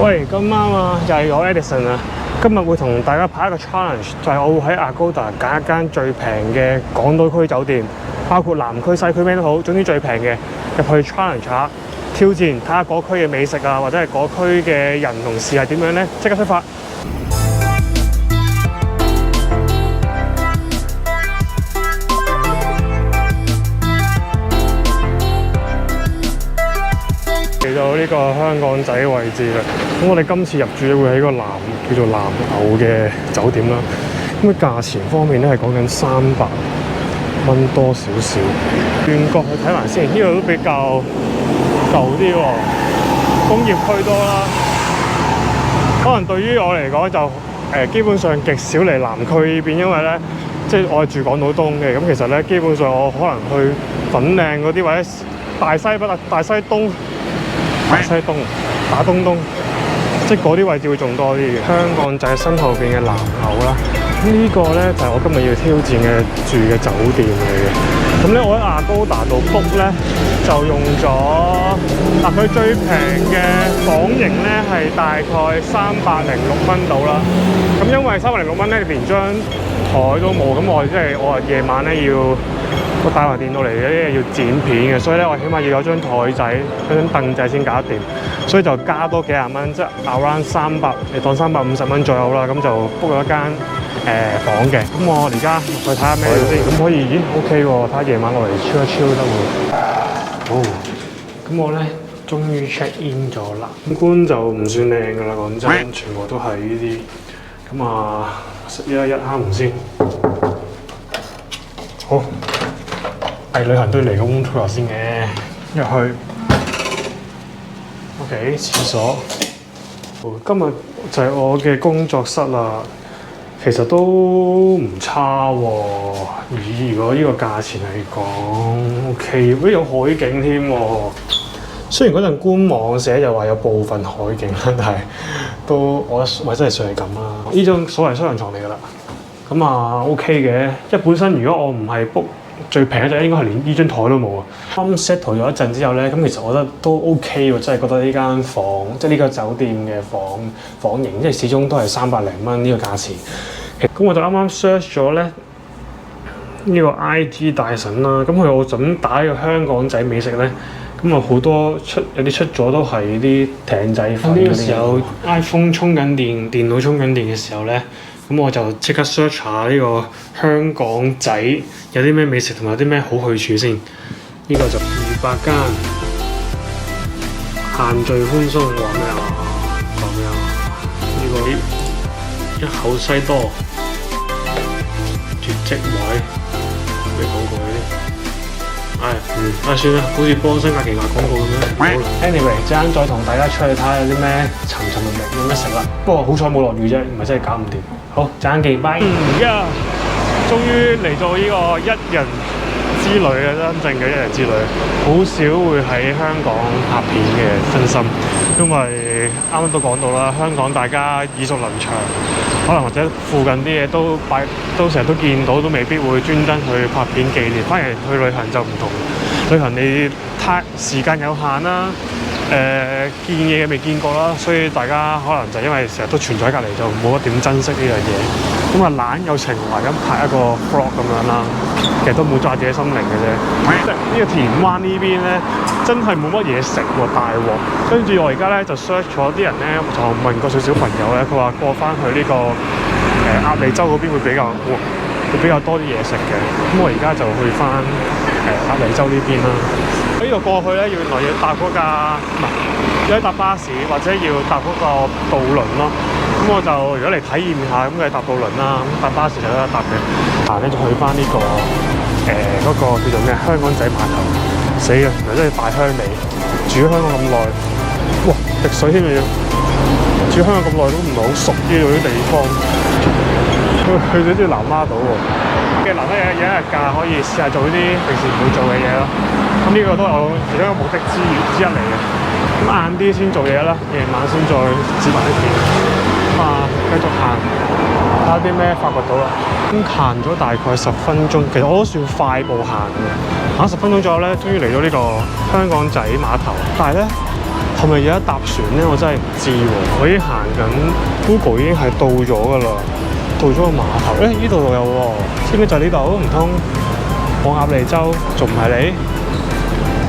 喂，咁啱啊，又係我 Edison 啊。今日會同大家拍一個 challenge，就係我會喺 Agoda 揀一間最平嘅港島區酒店，包括南區、西區咩都好，總之最平嘅入去 challenge 下，挑戰睇下嗰區嘅美食啊，或者係嗰區嘅人同事係點樣呢？即刻出發！嚟到呢個香港仔位置啦，咁我哋今次入住會喺個叫做南牛嘅酒店啦。咁嘅價錢方面咧係講緊300蚊多少少。轉角去睇埋先，呢度都比較舊啲喎，工業區多啦。可能對於我嚟講就基本上極少嚟南區呢邊，因為咧即係我係住港島東嘅，咁其實咧基本上我可能去粉嶺嗰啲或者大西北、大西東、打東，即係嗰啲位置會仲多啲嘅。香港仔身後邊嘅南牛啦，呢個咧就係我今日要挑戰嘅住嘅酒店嚟嘅。咁咧我喺Agoda度 book 咧就用咗佢最平嘅房型咧係大概306蚊到啦。咁因為306蚊咧連張台都冇，咁我夜晚咧要個帶埋電腦嚟嘅，因為要剪片嘅，所以咧我起碼要有張台仔、有張凳仔先搞得掂，所以就加多幾廿蚊，即係 around 300，你當350蚊左右啦。咁就 book 咗一間房嘅。咁我而家去睇下咩先，咁可以OK 喎，睇下夜晚落嚟超一超得喎。好，咁我咧終於 check in 咗啦。咁觀就唔算靚噶啦，講真，全部都係呢啲。咁啊，食一蝦門先。好。旅行都要嚟個 room tour 先嘅，入去 OK 廁所。好，今日就係我嘅工作室啦，其實都唔差喎。如果呢個價錢嚟講 OK， 有海景添喎。雖然嗰陣官網寫就話有部分海景啦，但係都我覺得真係算係咁啦。呢張所謂雙人床嚟㗎啦，咁啊 OK 嘅。即係本身如果我唔係 book最平嗰隻應該係連呢張台都冇啊！啱 settle 咗一陣之後咧，咁其實我覺得都 OK 喎，真係覺得呢間房即係呢個酒店嘅房型，即係始終都係300零蚊呢個價錢。咁我就啱啱 search 咗咧呢個 IT 大神啦，咁我就咁打呢個香港仔美食咧，咁啊好多有啲出咗都係啲艇仔粉。呢個時候 iPhone 充緊電，電腦充緊電嘅時候咧。咁我就即刻 search 下呢個香港仔有啲咩美食同埋有啲咩好去處先。呢個就200間，限聚寬鬆，話咩啊？講咩啊？呢個一口西多，絕跡位，咩廣告呢啲？算啦，好似幫新亞旗下廣告咁樣。好啦 ，anyway， 陣間再同大家出去睇下有啲咩尋尋覓覓有咩食啦。不過好彩冇落雨啫，唔係真係搞唔掂。好，陣間見，拜。而家終於嚟到呢個一人之旅啊！真正嘅一人之旅，好少會喺香港拍片嘅，真心。因為啱啱都講到啦，香港大家耳熟能詳，可能或者附近啲嘢都成日都見到，都未必會專登去拍片紀念。反而去旅行就唔同，旅行你時間有限啦。見嘢未見過啦，所以大家可能就因為成日都存在喺隔離，就冇乜點珍惜呢樣嘢。咁啊懶有情懷咁拍一個 vlog 咁樣啦，其實都滿足下自己心靈嘅啫。即係呢個田灣呢邊咧，真係冇乜嘢食喎，大鑊。跟住我而家咧就 search 咗啲人咧，就問過少少朋友咧，佢話過翻去呢個鴨脷洲嗰邊會比較多啲嘢食嘅。咁我而家就去翻鴨脷洲呢邊啦。呢度過去咧，原來要搭嗰架要搭巴士或者要搭嗰個渡輪咯。咁我就如果嚟體驗下，咁就搭渡輪啦。咁搭巴士就有得搭嘅。咧就去翻呢個嗰個叫做咩香港仔碼頭。死啊！原來真係大鄉里，住咗香港咁耐，哇！滴水添要住香港咁耐都唔係好熟呢度啲地方。去咗啲南丫島喎。嘅難得有一日假可以試下做啲平時唔會做嘅嘢咯。咁呢個都係我其中一個目的之一嚟嘅。咁晏啲先做嘢啦，夜晚先再剪埋啲片。咁繼續行，睇下啲咩發掘到啦。咁行咗大概10分鐘，其實我都算快步行嘅。行10分鐘左右咧，終於嚟到呢個香港仔碼頭。但係咧，係咪有一搭船咧？我真係唔知喎。我已經行緊 Google 已經係到咗㗎啦，到咗個碼頭。呢度有喎，知唔知就係呢度？唔通往鴨脷洲仲唔係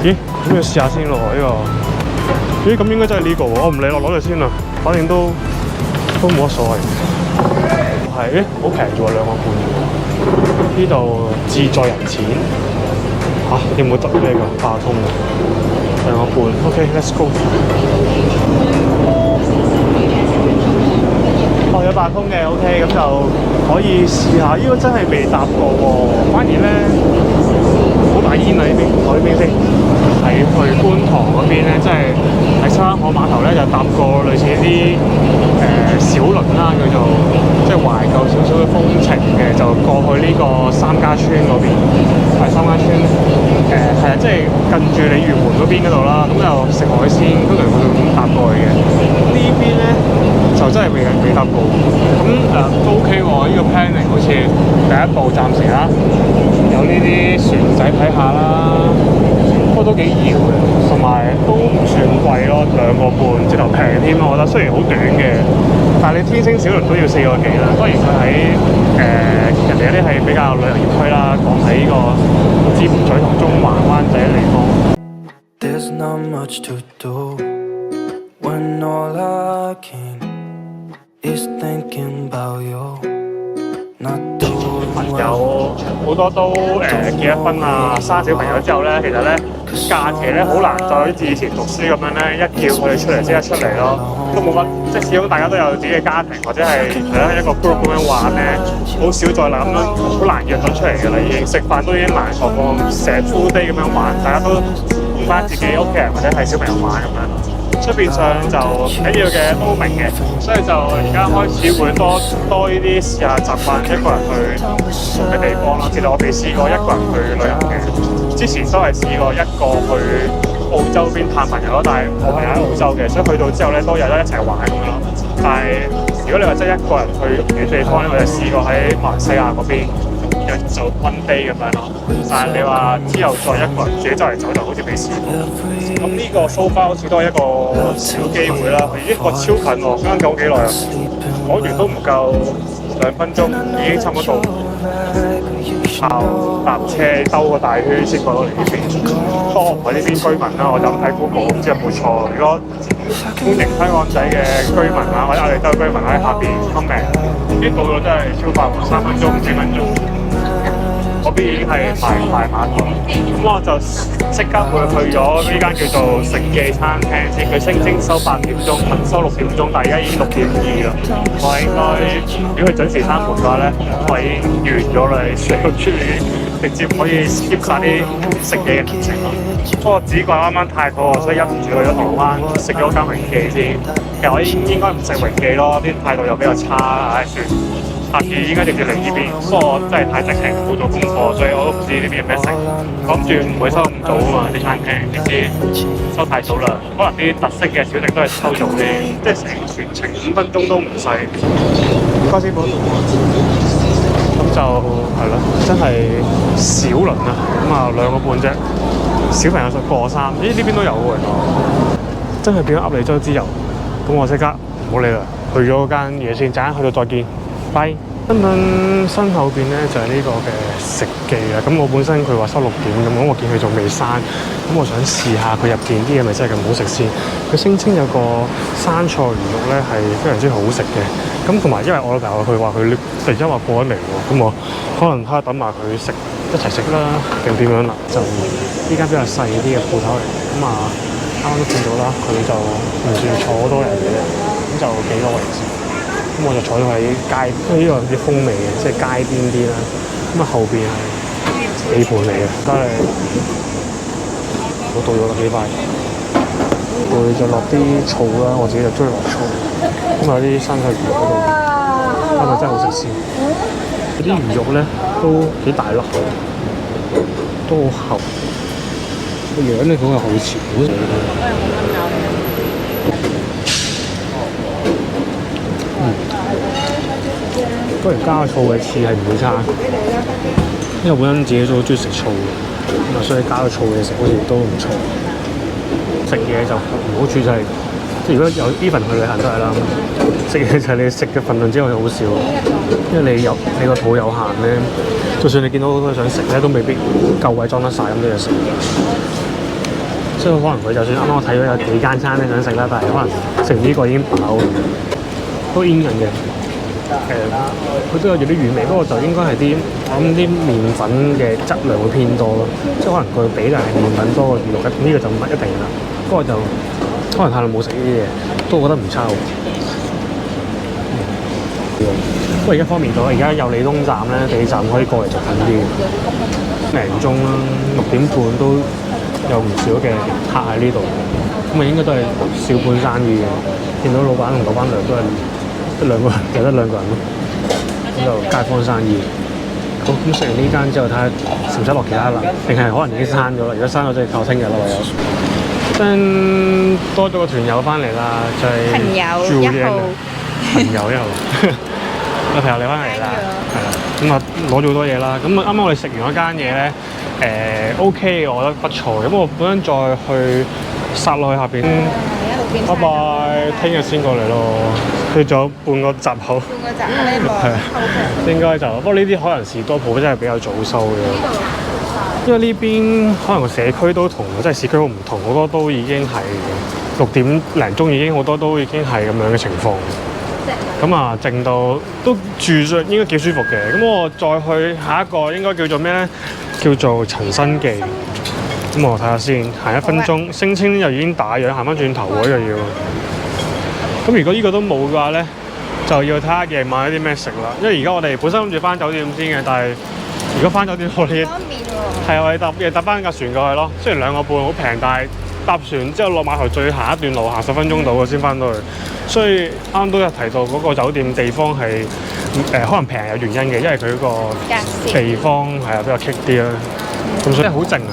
你？咦？咁要試下先咯呢個。咦？咁應該真係呢個喎。我唔理攞嚟先啦，反正都冇乜所謂。係好平啫喎，2個半喎。呢度自助人錢嚇，有冇得咩㗎？八通2個半。OK，let's go。哦，有八通嘅 OK， 咁就可以試下。呢個真係未搭過喎，反而咧好大煙啊！呢邊我呢邊先喺去觀塘嗰邊咧，即係喺沙灘河碼頭咧就搭過類似啲小輪啦，叫做即係懷舊少少嘅風情嘅，就過去呢個三家村嗰邊，係三家村係啊，即係近住鯉魚門嗰邊嗰度啦。咁就食海鮮，通常會咁搭過去嘅。呢邊咧就真係未搭過。咁都 OK 喎，呢個 planning 好似第一步暫時啦，有呢啲船仔睇下啦。不過都幾易嘅，同埋都唔算貴咯，2個半，直頭平添咯。我覺得雖然好短嘅，但係你天星小輪都要4個幾啦。當然佢喺人哋嗰啲係比較旅遊業區啦，講喺呢個尖咀同中環灣仔嘅地方。There's not much to do when all I can is thinking about you。朋友好多都結咗婚啊，生小朋友之後咧，其實咧假期咧好難再好似以前讀書咁樣咧，一叫佢哋出嚟即刻出嚟咯，都冇乜，即係始終大家都有自己嘅家庭，或者係一個 group 咁樣玩咧，好少再諗啦，好難約到出嚟㗎啦，已經食飯都已經難過成 full day 咁樣玩，大家都同翻自己屋企人或者係小朋友玩咁樣。出邊上就緊要嘅都明嘅，所以就而家開始會多呢啲試下習慣一個人去唔同嘅地方啦。其實我未試過一個人去旅遊嘅，之前都係試過一個去澳洲邊探朋友咯，但係我朋友喺澳洲嘅，所以去到之後咧都有得一齊玩咁樣咯。但係如果你話真係一個人去嘅地方咧，我就試過喺馬來西亞嗰邊。做 one day 咁樣咯，但係你話之後再一個人自己周圍走就好似未試過。咁呢個 so far 好似都係一個小機會啦。咦，個超近喎，啱啱講幾耐啊？講完都唔夠2分鐘，已經差唔多到。靠搭車兜個大圈先過到嚟呢邊。當我唔係呢邊居民啦，我就咁睇 Google，唔知有冇錯。如果歡迎香港仔嘅居民啊，或者鴨脷洲居民喺下邊 comment， 呢度到真係超快喎，3分鐘、4分鐘。嗰邊已經係排碼頭，咁我就即刻會去咗呢間叫做食記餐廳先。佢聲稱收8點鐘，民收6點鐘，但係而家已經6點2啦。我應該如果佢準時閂門嘅話咧，我已經完咗啦，上到出嚟直接可以 skip 晒啲食記嘅行程咯。不過只怪啱啱太肚餓，所以忍唔住去咗銅鑼灣食咗間榮記先。其實我應該唔食榮記咯，啲態度又比較差，唉算。下次應該直接嚟呢邊，不過真係太直情冇做功課，所以我都唔知呢邊有咩食。諗住唔會收咁早啊嘛，啲餐廳點知收太早啦。可能啲特色嘅小食都係收早啲，即係成全程5分鐘都唔使。嘉師傅，咁就係咯，真係小輪啊，咁啊2個半啫，小朋友就過3。咦，呢邊都有喎，真係變咗鴨脷洲之遊。咁我即刻唔好理啦，去咗間嘢先，陣間去到再見。拜。新身後邊咧就係呢個嘅食記啦。咁我本身佢話收6點咁，我見佢仲未閂，咁我想試下佢入邊啲嘢咪真係咁好食先。佢聲稱有個生菜魚肉咧係非常之好食嘅。咁同埋因為我老豆佢話佢突然之間話過咗嚟喎，咁我可能睇下等埋佢食一齊食啦，定點樣啦？就呢間比較細啲嘅鋪頭嚟，咁啊啱啱都見到啦，佢就唔算坐好多人嘅啫，咁就幾個位置。咁我就坐咗喺街，因為呢個有啲風味嘅，即係街邊啲啦。咁啊後邊係地盤嚟嘅，隔離我到咗啦幾塊，佢就落啲醋啦，我自己就中意落醋。咁有啲生菜魚肉嗰度，係咪真係好食先？嗰啲魚肉咧都幾大粒嘅，都好厚。個樣咧講係好似好食。當然加醋嘅次係唔會差，因為本身自己都好中意食醋嘅，咁啊所以加個醋嘅食好似都唔錯。食嘢就唔好處就係、即係如果有 even 去旅行都係啦，食嘢就係你食嘅份量之後好少，因為你個肚有限咧，就算你見到好多想食咧，都未必夠位裝得晒咁多嘢食。所以可能佢就算啱啱我睇到有幾間餐咧想食啦，但係可能食呢個已經飽，都煙韌嘅。佢都有啲軟味，不過就應該係我諗啲麵粉嘅質量會偏多咯，即係可能佢比例係麵粉多過魚肉，呢個就唔一定啦。不過就可能太耐冇食呢啲嘢，都覺得唔差喎。不過而家方便咗，而家有利東站咧，地鐵站可以過嚟就近啲，零鐘啦，6點半都有唔少嘅客喺呢度，咁啊應該都係小本生意嘅。見到老闆同老闆娘都係得兩個人，就得兩個人咯。咁就街坊生意。好，咁食完呢間之後，睇下使唔使落其他啦？定係可能已經閂咗啦？如果閂咗，就靠聽日啦，唯有。多咗個團友翻嚟啦，就係朋友1號。朋友1號，個朋友你翻嚟啦，係啦。咁啊攞咗好多嘢啦。咁啱啱我哋食完嗰間嘢咧。OK， 我覺得不錯。咁我本身再去殺落去下邊。拜拜，聽日先過嚟咯。去咗半個閘口。半個閘口呢個。應該就，不過呢啲可能士多鋪真係比較早收嘅。因為呢邊可能個社區都同即係市區好唔同，好多都已經係6點零鐘已經好多都已經係咁樣嘅情況。咁啊，靜到都住著應該幾舒服嘅。咁我再去下一個應該叫做咩咧？叫做陳新記。咁我睇下先，行1分鐘，聲稱又已經打烊，行翻轉頭喎，又要。咁如果呢個都冇嘅話咧，就要睇下夜晚有啲咩食啦。因為而家我哋本身諗住翻酒店先嘅，但係如果翻酒店我哋係我哋搭翻架船過去咯。雖然2個半好平，但係搭船之後落碼頭再行一段路，行10分鐘到嘅先翻到去。所以啱啱都有提到嗰個酒店地方係可能平有原因嘅，因為佢個地方係比較棘啲啦。咁所以好靜啊！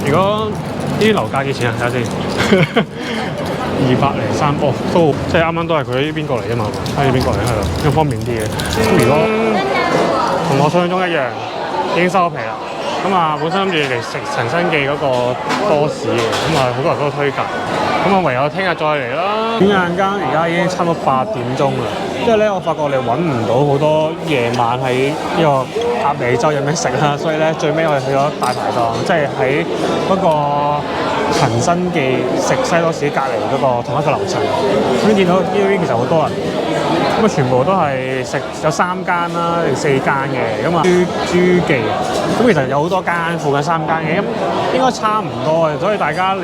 如果呢啲樓價幾錢啊？睇下先，203哦，都即係啱啱都係佢呢邊過嚟啫嘛，喺呢邊過嚟係咯，咁方便啲嘅。咁如果同我想象中一樣，已經收咗皮啦。咁啊，本身諗住嚟食陳新記嗰個多士嘅，咁啊好多人都推介，咁啊唯有聽日再嚟啦。轉眼間而家已經差唔多8點鐘啦，因為咧我發覺我哋揾唔到好多夜晚喺呢個鴨脷洲有咩食啦，所以咧最尾我哋去咗大排檔，即係喺嗰個陳新記食西多士隔離嗰個同一個樓層。咁見到呢邊其實好多人。咁啊，全部都係食有3間啦，定4間嘅，咁啊豬記，咁其實有好多間，附近3間嘅，咁應該差唔多嘅，所以大家你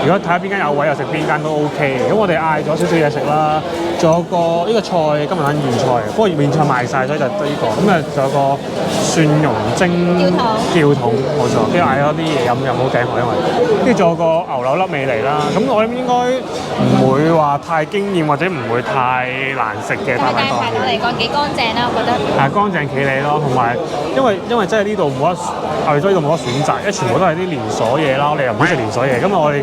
如果睇下邊間有位又食邊間都 OK 嘅。咁我哋嗌咗少少嘢食啦，仲有個呢個菜今日揾原菜，不過原菜賣晒，所以就得呢個。咁啊，仲有個蒜蓉蒸吊桶，冇錯，跟住嗌咗啲嘢飲又冇頸渴，因為跟住仲有個牛柳粒味嚟啦。咁我諗應該唔會話太驚豔或者唔會太難食。嘅大排檔嚟講幾乾淨啦，我覺得係乾淨企理咯，同埋因為真係呢度冇得，我哋所以呢度冇得選擇，因為全部都係啲連鎖嘢啦，我哋又唔好食連鎖嘢。咁啊，我哋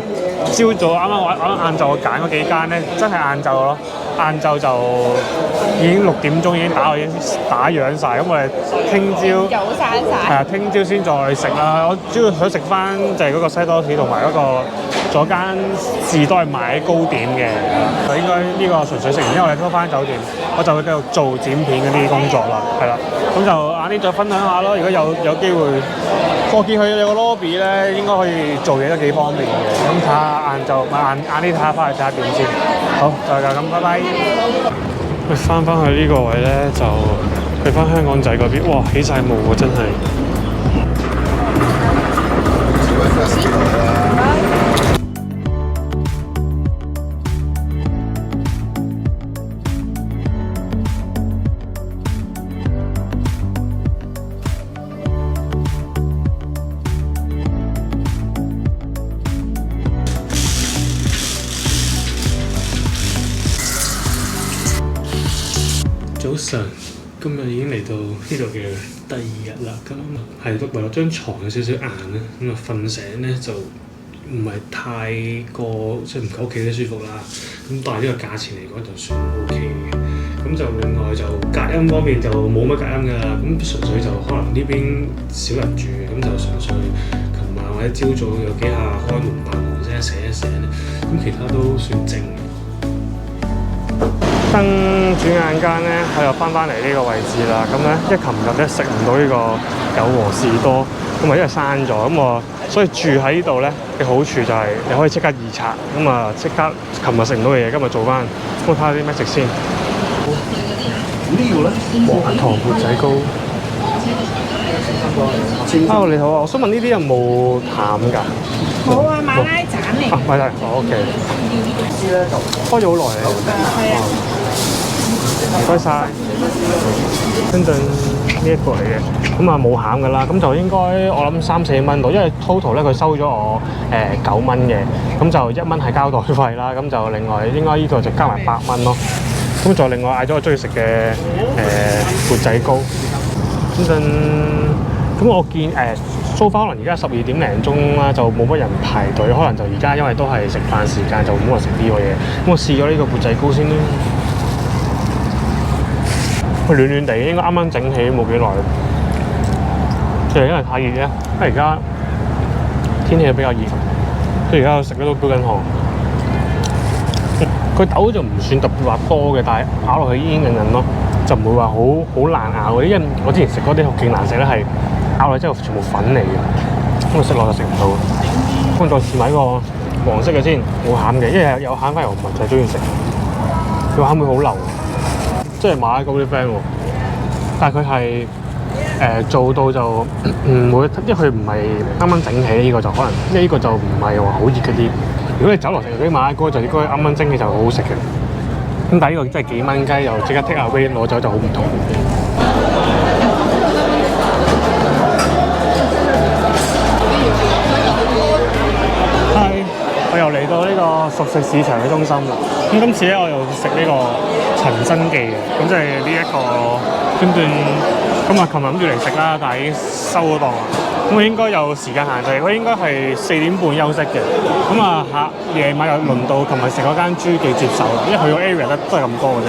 朝早啱晏晝我揀嗰幾間咧，真係晏晝咯，晏晝就已經6點鐘已經打烊晒。咁我哋聽朝早閂晒，係啊，聽朝先再食啦。我主要想食翻就係嗰個西多士同埋嗰個左間士多係賣糕點嘅，就應該呢個純粹食完，因為我哋都翻酒店，我就會繼續做剪片嗰啲工作啦，係啦，咁就晏啲再分享下咯。如果有機會，我見佢有個 lobby 咧，應該可以做嘢都幾方便嘅。咁睇下晏啲睇下翻去睇下點先。好，就係咁，拜拜。翻去呢個位咧，就去翻香港仔嗰邊，哇，起晒霧喎，真係。早晨，今日已經嚟到呢度嘅第2日啦。咁係為咗張床有少少硬咧，咁啊瞓醒咧就唔係太過即係唔夠屋企啲舒服啦。咁但係呢個價錢嚟講就算 OK 嘅。咁就另外就隔音方面就冇乜隔音㗎啦。咁純粹就可能呢邊少人住，咁就純粹琴晚或者朝早有幾下開門爆門聲啊醒一醒咧，咁其他都算正。跟轉眼間咧，我又翻嚟呢個位置啦。咁咧，因為琴日咧食唔到呢個友和士多，咁啊因為閂咗，咁我所以住喺呢度咧嘅好處就係你可以即刻二刷，咁啊即刻琴日食唔到嘅嘢，今日做翻。咁我睇下啲咩食先。呢個咧黃糖缽仔糕。你好啊，我想問呢啲有冇淡㗎？冇啊，馬拉盞嚟。馬拉，OK。開咗好耐啦。係啊。唔該晒。跟住呢一個嚟嘅，咁啊冇餡㗎啦，咁就應該我諗3-4蚊度，因為 total 咧佢收咗我9蚊嘅，咁就1蚊係交代費啦，咁就另外應該呢度就加埋8蚊咯。咁就另外嗌咗我中意食嘅缽仔糕。咁我見so far 可能而家12點零鐘啦，就冇乜人排隊，可能就而家因為都係食飯時間，就冇人食呢個嘢。咁我試咗呢個缽仔糕先啦。佢暖暖地，應該啱啱整起冇幾耐。其實因為太熱咧，因為而家天氣比較熱，所以而家食得都飆緊汗。佢豆就唔算特別話多嘅，但係咬落去煙韌韌咯，就唔會話好難咬嗰啲。因為我之前食嗰啲勁難食咧，係咬落之後全部粉嚟嘅，咁我食落就食唔到。咁我再試埋呢個黃色嘅先，冇餡嘅，因為有餡反而我唔係最中意食，個餡會好流。即係馬拉糕啲 friend 喎，但係佢係做到就唔會，因為佢唔係啱啱整起呢個就可能，因為呢個就唔係話好熱嗰啲。如果你酒樓食嗰啲馬拉糕就應該啱啱蒸起就好好食嘅。咁但係呢個真係幾蚊雞，又即刻 take away 攞走就好唔同。係，我又嚟到呢個熟食市場嘅中心啦。咁今次咧，我又食呢個陳新記嘅，咁即係呢一個點段。咁啊，琴日諗住嚟食啦，但係已經收咗檔啦。咁我應該有時間限制，我應該係4點半休息嘅。咁啊，夜晚又輪到琴日食嗰間朱記接手啦，因為佢個 area 都係咁多嘅啫。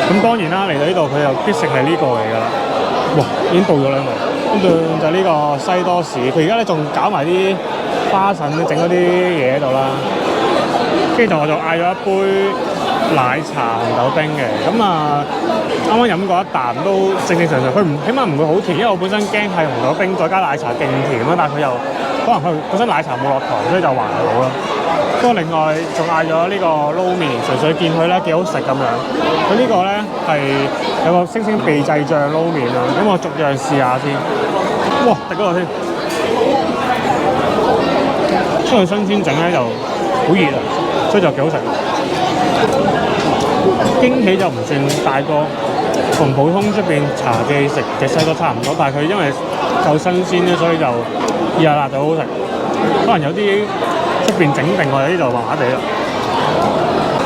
咁當然啦，嚟到呢度佢又必食係呢個嚟㗎啦。哇，已經到咗兩個。跟住就呢個西多士，佢而家咧仲搞埋啲花神整嗰啲嘢喺度啦。跟住就我就嗌咗一杯奶茶紅豆冰嘅，咁啊啱啱飲過一啖都正常常，佢起碼唔會好甜，因為我本身驚係紅豆冰再加奶茶勁甜啦，但係佢又可能佢本身奶茶冇落糖，所以就還好啦。不過另外仲嗌咗呢個撈麵，純粹見佢咧幾好食咁樣。佢呢個咧係有個星星秘製醬撈麵啦，咁我逐樣試下先。哇，滴嗰度先，因為新鮮整咧就好熱啊，所以就幾好食。驚喜就唔算大個，同普通出邊茶記食嘅西多差唔多，但係佢因為夠新鮮咧，所以就熱辣辣就好好食。可能有啲出邊整定，我有啲就麻麻地啦。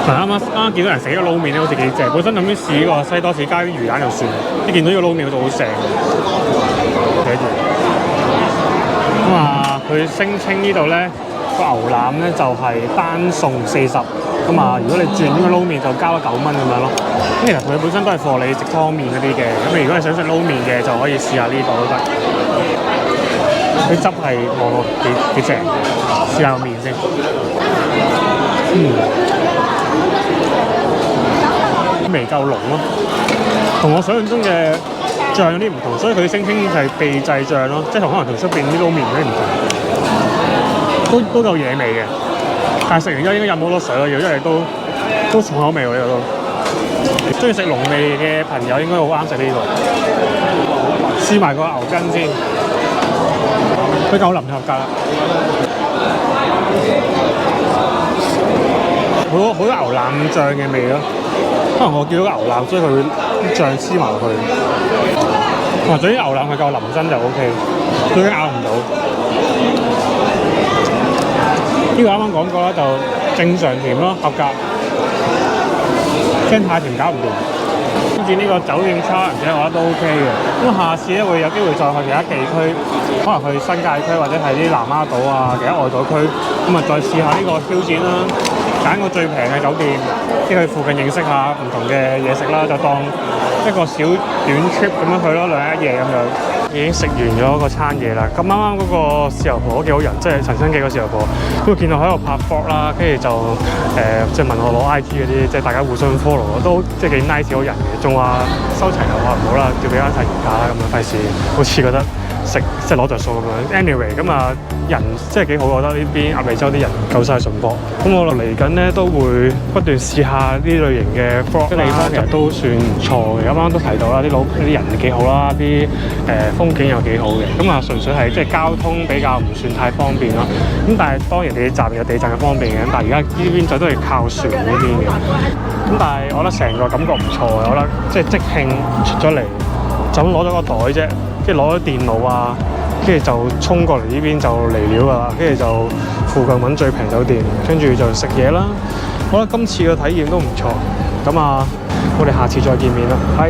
啱啱見到人食呢個撈麵咧，好似幾正。本身諗住試呢個西多士加啲魚蛋就算，一見到呢個撈麵嗰度好正。睇住，咁啊，佢聲稱呢度咧個牛腩咧就係單餸40。咁啊，如果你轉呢個撈麵就加咗9蚊咁樣咯。咁其實佢本身都係貨你食湯麵嗰啲嘅。咁你如果係想食撈麵嘅，就可以試下呢度都得。啲汁係望落幾正，試下個麵先。味夠濃咯，同我想象中嘅醬有啲唔同，所以佢聲稱係秘製醬咯，即係可能同出邊啲撈麵嗰啲唔同，都夠野味嘅。但係食完之後應該飲好多水咯，因為都重口味喎呢個都。中意食濃味嘅朋友應該好啱食呢個。試埋個牛筋先，佢夠腍合格啦。好多牛腩醬嘅味咯，可能我叫到牛腩，所以佢會啲醬黐埋落去。或者啲牛腩係夠腍身就 OK， 最緊咬唔到。呢個啱啱講過啦，就正常甜咯，合格。驚太甜搞唔掂。跟住呢個酒店 challenge 我覺得都 OK 嘅。咁下次咧會有機會再去其他地區，可能去新界區或者係啲南丫島啊其他外島區，咁啊再試下呢個挑戰啦。揀個最平嘅酒店，即係去附近認識下唔同嘅嘢食啦，就當一個小短 trip 咁樣去咯，2日1夜咁樣。已經食完咗個餐嘢啦。咁啱啱嗰個豉油婆都幾好人，即係陳新記個豉油婆，咁見到喺度拍 vlog啦，跟住就即係問我攞 IG 嗰啲，即係大家互相 follow 都即係幾 nice 好人嘅，仲話收齊又話唔好啦，叫俾翻晒原價啦，咁樣費事好似覺得食即係攞着數咁樣。Anyway， 咁啊人即係幾好，我覺得呢邊鴨脷洲啲人夠晒淳樸。咁我嚟緊咧都會不斷試下呢類型嘅 vlog，地方其實都算唔錯嘅。啱啱都提到啦，啲人幾好啦，啲風景又幾好嘅。咁啊純粹係即係交通比較唔算太方便咯。咁但係當然地鐵站有地鐵站嘅方便嘅，但係而家呢邊就都係靠船呢邊嘅。咁但係我覺得成個感覺唔錯嘅，我覺得即係即興出咗嚟，就咁攞咗個袋啫，跟住攞咗電腦啊，跟住就衝過嚟呢邊就嚟料㗎啦，跟住就附近揾最平酒店，跟住就食嘢啦。我覺得今次嘅體驗都唔錯。咁啊，我哋下次再見面啦，拜。